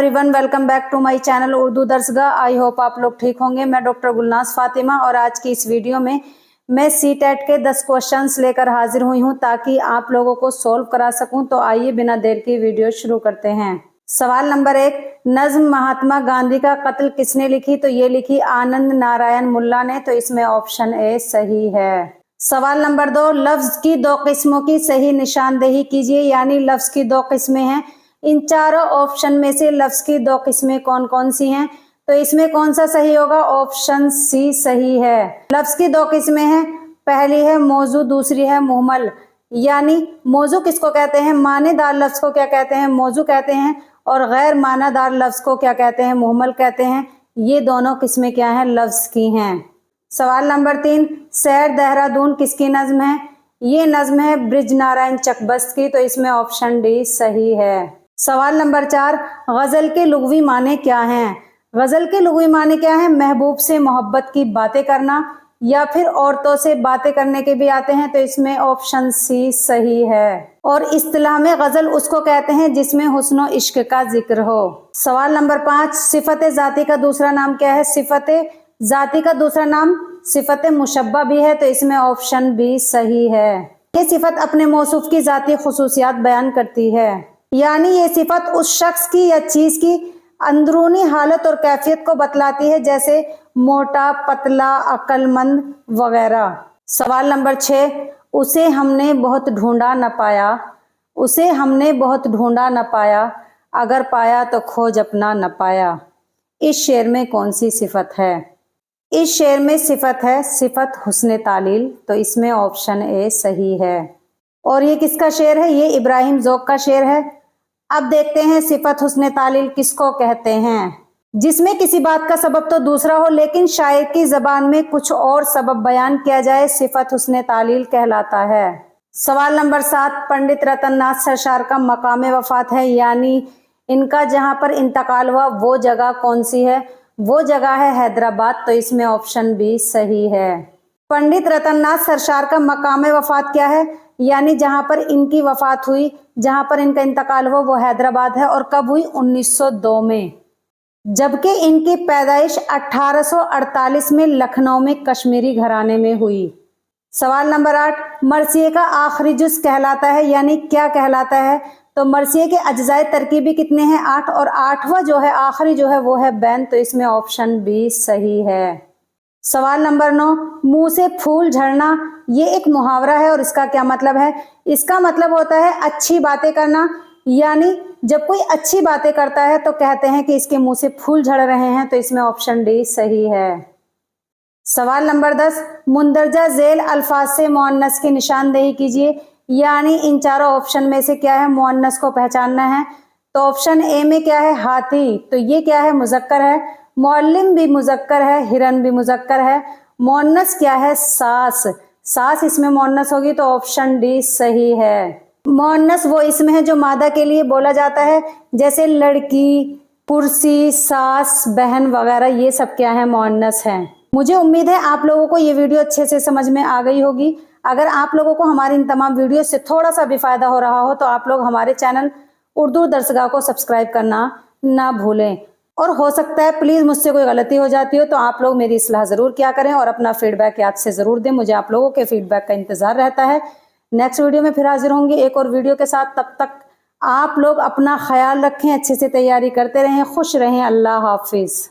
Everyone, welcome back to my channel Urdu Darsgah. I hope आप लोग ठीक होंगे। मैं डॉक्टर गुलनाज फातिमा और आज की इस वीडियो में मैं सीटेट के 10 क्वेश्चंस लेकर हाजिर हुई हूं ताकि आप लोगों को सॉल्व करा सकूं। तो आइए बिना देर की वीडियो शुरू करते हैं। सवाल नंबर 1, नज्म महात्मा गांधी का कत्ल किसने लिखी? तो ये लिखी आनंद नारायण मुल्ला ने। तो इसमें ऑप्शन ए सही है। सवाल नंबर 2, लफ्ज की दो किस्मों की सही निशानदेही कीजिए। यानी लफ्ज की दो किस्में हैं, इन चारों ऑप्शन में से लफ्ज की दो किस्में कौन कौन सी हैं? तो इसमें कौन सा सही होगा? ऑप्शन सी सही है। लफ्ज की दो किस्में हैं, पहली है मौजू, दूसरी है मुहमल। यानी मौजू किसको कहते हैं? मानेदार लफ्ज को क्या कहते हैं? मौजू कहते हैं। और गैर मानादार लफ्ज को क्या कहते हैं? मुहमल कहते हैं। ये दोनों किस्में क्या हैं? लफ्ज की हैं। सवाल नंबर 3, सैर देहरादून किसकी नज्म है? ये नज्म है ब्रिज नारायण चकबस्त की। तो इसमें ऑप्शन डी सही है। सवाल नंबर 4, गजल के लुग़वी माने क्या हैं? गजल के लुग़वी माने क्या हैं? महबूब से मोहब्बत की बातें करना, या फिर औरतों से बातें करने के भी आते हैं। तो इसमें ऑप्शन सी सही है। और इस्तिलाह में गजल उसको कहते हैं जिसमें हुस्न व इश्क का जिक्र हो। सवाल नंबर 5, सिफत जाती का दूसरा नाम क्या है? सिफत जाती का दूसरा नाम सिफत मुशब्बा भी है। तो इसमें ऑप्शन बी सही है। ये सिफत अपने मौसूफ की जाती खुसूसियात बयान करती है। यानी ये सिफत उस शख्स की या चीज की अंदरूनी हालत और कैफियत को बतलाती है, जैसे मोटा, पतला, अक्लमंद वगैरह। सवाल नंबर 6, उसे हमने बहुत ढूंढा न पाया। उसे हमने बहुत ढूंढा न पाया, अगर पाया तो खोज अपना न पाया। इस शेर में कौन सी सिफत है? इस शेर में सिफत है सिफत हुस्न तालील। तो इसमें ऑप्शन ए सही है। और ये किसका शेर है? ये इब्राहिम ज़ौक़ का शेर है। अब देखते हैं सिफत हुस्न तालील किसको कहते हैं? जिसमें किसी बात का सबब तो दूसरा हो लेकिन शायर की जबान में कुछ और सबब बयान किया जाए, सिफत हुस्न तालील कहलाता है। सवाल नंबर 7, पंडित रतन नाथ सरशार का मकाम वफात है, यानी इनका जहां पर इंतकाल हुआ वो जगह कौन सी है? वो जगह है हैदराबाद। तो इसमें ऑप्शन बी सही है। पंडित रतन नाथ सरशार का मकाम वफात क्या है? यानी जहां पर इनकी वफात हुई, जहां पर इनका इंतकाल हुआ वो हैदराबाद है। और कब हुई? 1902 में। जबकि इनकी पैदाइश 1848 में लखनऊ में कश्मीरी घराने में हुई। सवाल नंबर 8, मरसिए का आखिरी जुज कहलाता है, यानी क्या कहलाता है? तो मरसिए के अज्जाए तरकीबी कितने हैं? 8। और 8वां जो है आखिरी जो है वो है बैन। तो इसमें ऑप्शन बी सही है। सवाल नंबर 9, मुंह से फूल झड़ना, ये एक मुहावरा है और इसका क्या मतलब है? इसका मतलब होता है अच्छी बातें करना। यानी जब कोई अच्छी बातें करता है तो कहते हैं कि इसके मुंह से फूल झड़ रहे हैं। तो इसमें ऑप्शन डी सही है। सवाल नंबर 10, मुंदरजा झेल अल्फाज से मुअन्नस की निशानदेही कीजिए। यानी इन चारों ऑप्शन में से क्या है? मुअन्नस को पहचानना है। तो ऑप्शन ए में क्या है? हाथी। तो ये क्या है? मुजक्कर है। मुअल्लिम भी मुजक्कर है, हिरन भी मुजक्कर है। मुअन्नस क्या है? सास। सास इसमें मुअन्नस होगी। तो ऑप्शन डी सही है। मुअन्नस वो इसमें है जो मादा के लिए बोला जाता है, जैसे लड़की, कुर्सी, सास, बहन वगैरह, ये सब क्या है? मुअन्नस है। मुझे उम्मीद है आप लोगों को ये वीडियो अच्छे से समझ में आ गई होगी। अगर आप लोगों को हमारी इन तमाम वीडियो से थोड़ा सा भी फायदा हो रहा हो तो आप लोग हमारे चैनल उर्दू दर्सगाह को सब्सक्राइब करना ना भूलें। और हो सकता है प्लीज़ मुझसे कोई गलती हो जाती हो तो आप लोग मेरी इस्लाह ज़रूर किया करें और अपना फीडबैक याद से ज़रूर दें। मुझे आप लोगों के फीडबैक का इंतज़ार रहता है। नेक्स्ट वीडियो में फिर हाजिर होंगी एक और वीडियो के साथ। तब तक आप लोग अपना ख्याल रखें, अच्छे से तैयारी करते रहें, खुश रहें। अल्लाह हाफिज़।